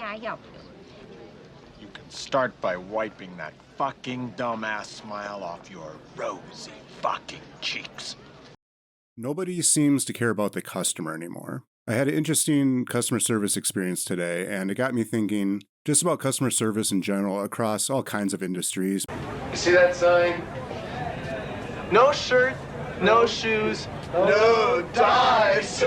I help you? You can start by wiping that fucking dumbass smile off your rosy fucking cheeks. Nobody seems to care about the customer anymore. I had an interesting customer service experience today, and it got me thinking just about customer service in general across all kinds of industries. You see that sign? No shirt, no shoes, no ties.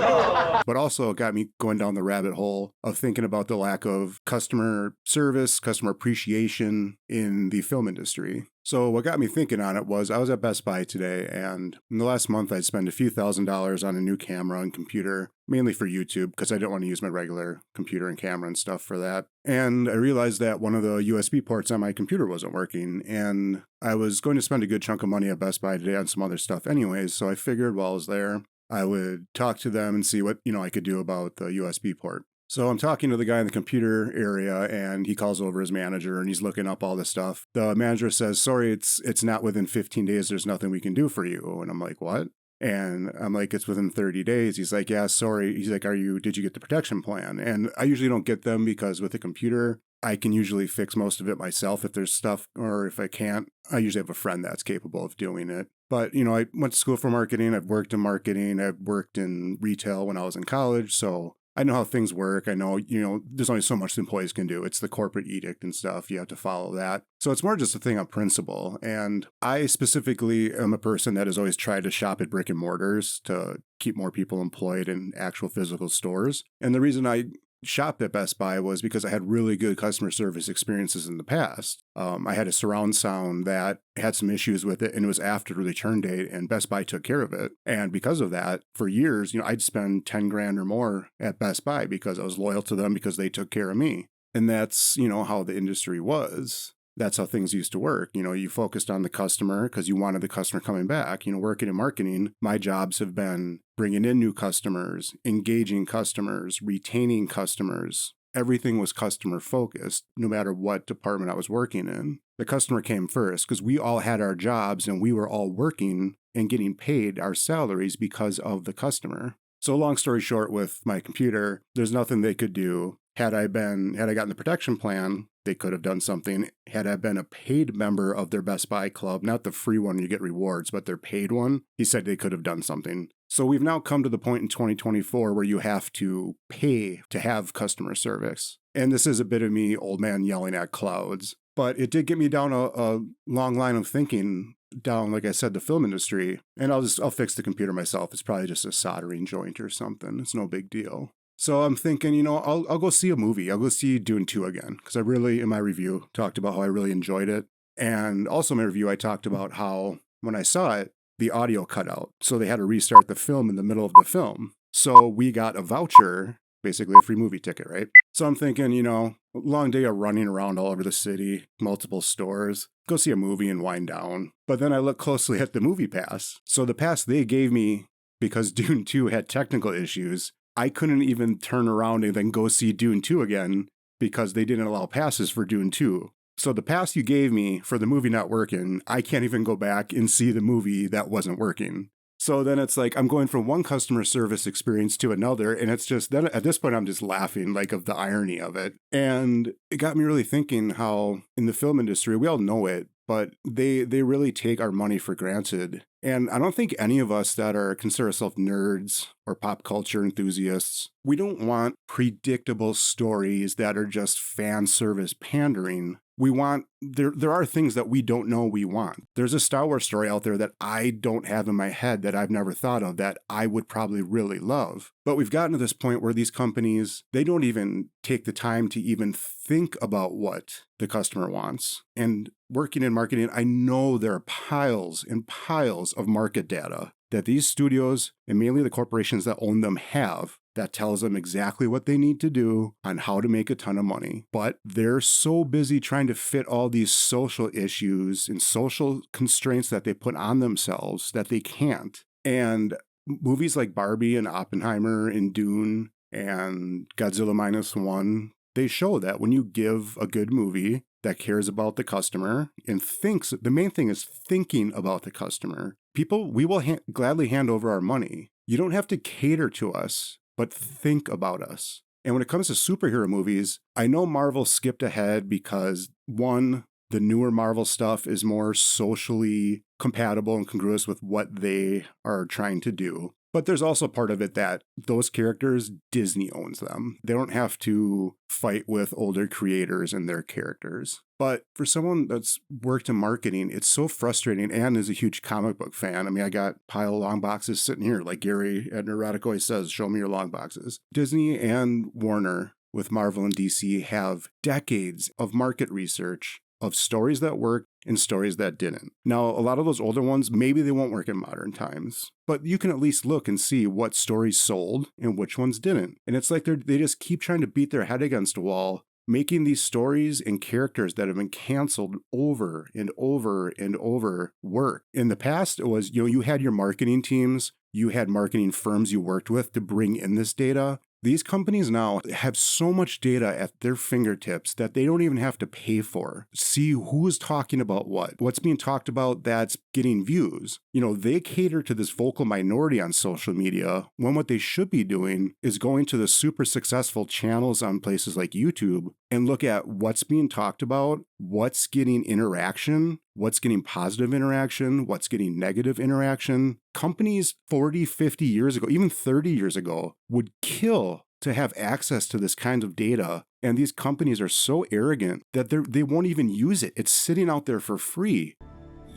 But also it got me going down the rabbit hole of thinking about the lack of customer service, customer appreciation in the film industry. So what got me thinking on it was I was at Best Buy today, and in the last month I'd spent a few $1,000s on a new camera and computer, mainly for YouTube, because I didn't want to use my regular computer and camera and stuff for that. And I realized that one of the USB ports on my computer wasn't working, and I was going to spend a good chunk of money at Best Buy today on some other stuff anyways, so I figured while I was there, I would talk to them and see what, I could do about the USB port. So I'm talking to the guy in the computer area, and he calls over his manager, and he's looking up all this stuff. The manager says, sorry, it's not within 15 days. There's nothing we can do for you. And I'm like, what? And I'm like, it's within 30 days. He's like, yeah, sorry. He's like, did you get the protection plan? And I usually don't get them because with the computer, I can usually fix most of it myself if there's stuff, or if I can't, I usually have a friend that's capable of doing it. But, I went to school for marketing. I've worked in marketing. I've worked in retail when I was in college. So I know how things work. I know, there's only so much the employees can do. It's the corporate edict and stuff. You have to follow that. So it's more just a thing of principle. And I specifically am a person that has always tried to shop at brick and mortars to keep more people employed in actual physical stores. And the reason I shopped at Best Buy was because I had really good customer service experiences in the past. I had a surround sound that had some issues with it, and it was after the return date, and Best Buy took care of it. And because of that, for years, I'd spend 10 grand or more at Best Buy because I was loyal to them because they took care of me. And that's, how the industry was. That's how things used to work. You focused on the customer because you wanted the customer coming back. Working in marketing, my jobs have been bringing in new customers, engaging customers, retaining customers. Everything was customer focused, no matter what department I was working in. The customer came first because we all had our jobs and we were all working and getting paid our salaries because of the customer. So long story short, with my computer, there's nothing they could do. Had I gotten the protection plan, they could have done something. Had I been a paid member of their Best Buy club, not the free one you get rewards, but their paid one, he said they could have done something. So we've now come to the point in 2024 where you have to pay to have customer service. And this is a bit of me, old man yelling at clouds. But it did get me down a long line of thinking down, like I said, the film industry. And I'll fix the computer myself. It's probably just a soldering joint or something. It's no big deal. So I'm thinking, I'll go see a movie. I'll go see Dune 2 again, because I really, in my review, talked about how I really enjoyed it. And also in my review, I talked about how, when I saw it, the audio cut out. So they had to restart the film in the middle of the film. So we got a voucher, basically a free movie ticket, right? So I'm thinking, long day of running around all over the city, multiple stores, go see a movie and wind down. But then I look closely at the movie pass. So the pass they gave me, because Dune 2 had technical issues, I couldn't even turn around and then go see Dune 2 again because they didn't allow passes for Dune 2. So the pass you gave me for the movie not working, I can't even go back and see the movie that wasn't working. So then it's like I'm going from one customer service experience to another, and it's just then at this point I'm just laughing of the irony of it. And it got me really thinking how in the film industry, we all know it, but they really take our money for granted. And I don't think any of us that consider ourselves nerds or pop culture enthusiasts, we don't want predictable stories that are just fan service pandering. We want, there are things that we don't know we want. There's a Star Wars story out there that I don't have in my head that I've never thought of that I would probably really love. But we've gotten to this point where these companies, they don't even take the time to even think about what the customer wants. And working in marketing, I know there are piles and piles of market data that these studios and mainly the corporations that own them have that tells them exactly what they need to do on how to make a ton of money. But they're so busy trying to fit all these social issues and social constraints that they put on themselves that they can't. And movies like Barbie and Oppenheimer and Dune and Godzilla Minus One, they show that when you give a good movie that cares about the customer and thinks, the main thing is thinking about the customer, we will gladly hand over our money. You don't have to cater to us, but think about us. And when it comes to superhero movies, I know Marvel skipped ahead because, one, the newer Marvel stuff is more socially compatible and congruous with what they are trying to do. But there's also part of it that those characters, Disney owns them. They don't have to fight with older creators and their characters. But for someone that's worked in marketing, it's so frustrating, and is a huge comic book fan. I mean, I got a pile of long boxes sitting here, like Gary at Neurotic always says, show me your long boxes. Disney and Warner with Marvel and DC have decades of market research of stories that worked and stories that didn't. Now, a lot of those older ones, maybe they won't work in modern times, but you can at least look and see what stories sold and which ones didn't. And it's like they just keep trying to beat their head against a wall, making these stories and characters that have been canceled over and over and over work. In the past, it was, you had your marketing teams, you had marketing firms you worked with to bring in this data. These companies now have so much data at their fingertips that they don't even have to pay for. See who's talking about what's being talked about that's getting views. They cater to this vocal minority on social media when what they should be doing is going to the super successful channels on places like YouTube and look at what's being talked about, what's getting interaction, what's getting positive interaction, what's getting negative interaction. Companies 40, 50 years ago, even 30 years ago, would kill to have access to this kind of data. And these companies are so arrogant that they won't even use it. It's sitting out there for free.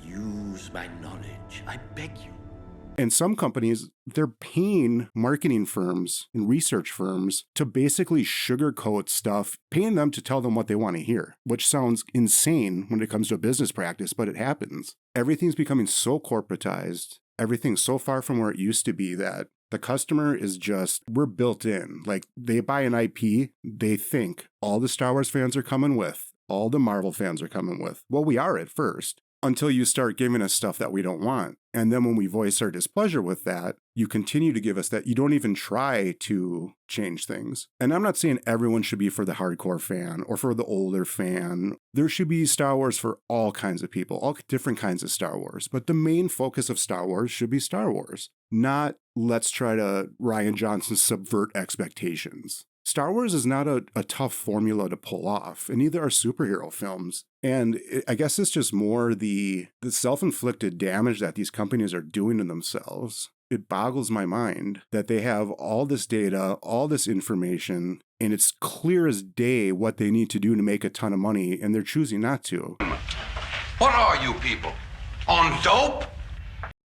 Use my knowledge, I beg you. And some companies, they're paying marketing firms and research firms to basically sugarcoat stuff, paying them to tell them what they want to hear, which sounds insane when it comes to a business practice, but it happens. Everything's becoming so corporatized, everything's so far from where it used to be that the customer is we're built in. Like, they buy an IP, they think all the Star Wars fans are coming with, all the Marvel fans are coming with. Well, we are at first, until you start giving us stuff that we don't want. And then when we voice our displeasure with that, you continue to give us that. You don't even try to change things. And I'm not saying everyone should be for the hardcore fan or for the older fan. There should be Star Wars for all kinds of people, all different kinds of Star Wars. But the main focus of Star Wars should be Star Wars, not let's try to Rian Johnson subvert expectations. Star Wars is not a tough formula to pull off, and neither are superhero films. And I guess it's just more the self-inflicted damage that these companies are doing to themselves. It boggles my mind that they have all this data, all this information, and it's clear as day what they need to do to make a ton of money, and they're choosing not to. What are you people? On dope?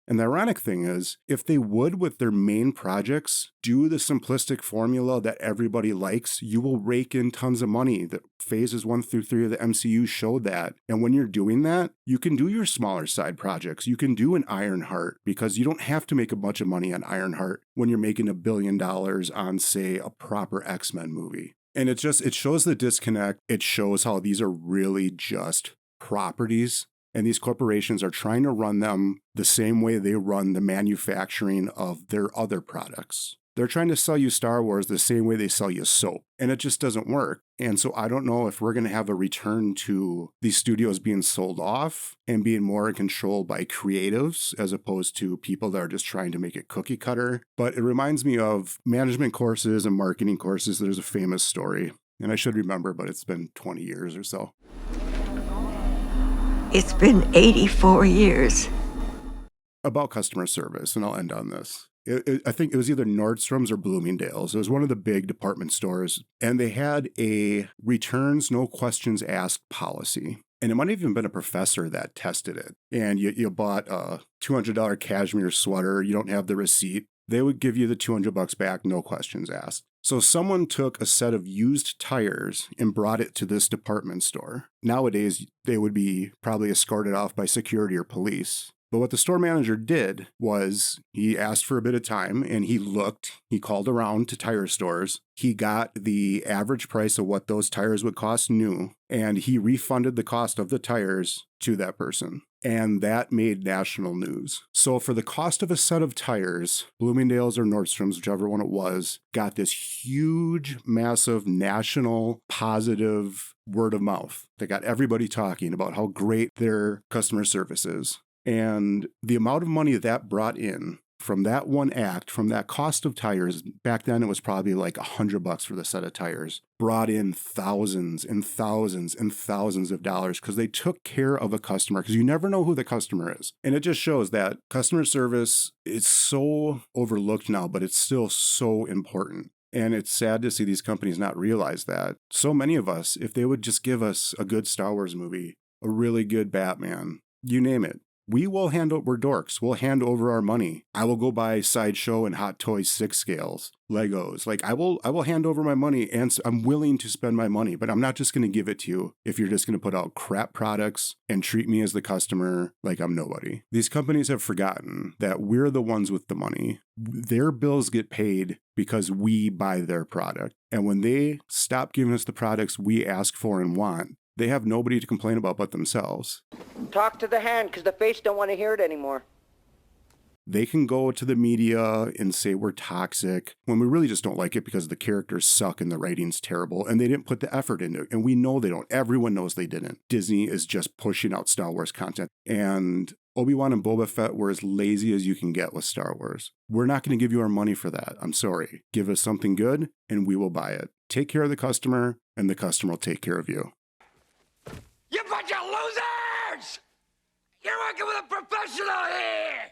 And the ironic thing is, if they would, with their main projects, do the simplistic formula that everybody likes, you will rake in tons of money. The phases 1 through 3 of the MCU showed that. And when you're doing that, you can do your smaller side projects. You can do an Ironheart, because you don't have to make a bunch of money on Ironheart when you're making $1 billion on, say, a proper X-Men movie. And it shows the disconnect. It shows how these are really just properties. And these corporations are trying to run them the same way they run the manufacturing of their other products. They're trying to sell you Star Wars the same way they sell you soap, and it just doesn't work. And so I don't know if we're going to have a return to these studios being sold off and being more controlled by creatives as opposed to people that are just trying to make it cookie cutter. But it reminds me of management courses and marketing courses. There's a famous story, and I should remember, but it's been 20 years or so. It's been 84 years. About customer service, and I'll end on this. I think it was either Nordstrom's or Bloomingdale's. It was one of the big department stores, and they had a returns, no questions asked policy. And it might have even been a professor that tested it. And you bought a $200 cashmere sweater, you don't have the receipt. They would give you the $200 back, no questions asked. So someone took a set of used tires and brought it to this department store. Nowadays, they would be probably escorted off by security or police. But what the store manager did was he asked for a bit of time, and he called around to tire stores. He got the average price of what those tires would cost new, and he refunded the cost of the tires to that person. And that made national news. So for the cost of a set of tires, Bloomingdale's or Nordstrom's, whichever one it was, got this huge, massive, national, positive word of mouth that got everybody talking about how great their customer service is. And the amount of money that brought in from that one act, from that cost of tires, back then it was probably like $100 for the set of tires, brought in thousands and thousands and thousands of dollars because they took care of a customer, because you never know who the customer is. And it just shows that customer service is so overlooked now, but it's still so important. And it's sad to see these companies not realize that. So many of us, if they would just give us a good Star Wars movie, a really good Batman, you name it, we will we're dorks. We'll hand over our money. I will go buy Sideshow and Hot Toys 6 scales, Legos. Like I will hand over my money, and I'm willing to spend my money, but I'm not just going to give it to you if you're just going to put out crap products and treat me as the customer like I'm nobody. These companies have forgotten that we're the ones with the money. Their bills get paid because we buy their product. And when they stop giving us the products we ask for and want, they have nobody to complain about but themselves. Talk to the hand, because the face don't want to hear it anymore. They can go to the media and say we're toxic when we really just don't like it because the characters suck and the writing's terrible and they didn't put the effort into it. And we know they don't. Everyone knows they didn't. Disney is just pushing out Star Wars content. And Obi-Wan and Boba Fett were as lazy as you can get with Star Wars. We're not going to give you our money for that. I'm sorry. Give us something good and we will buy it. Take care of the customer and the customer will take care of you. You bunch of losers! You're working with a professional here!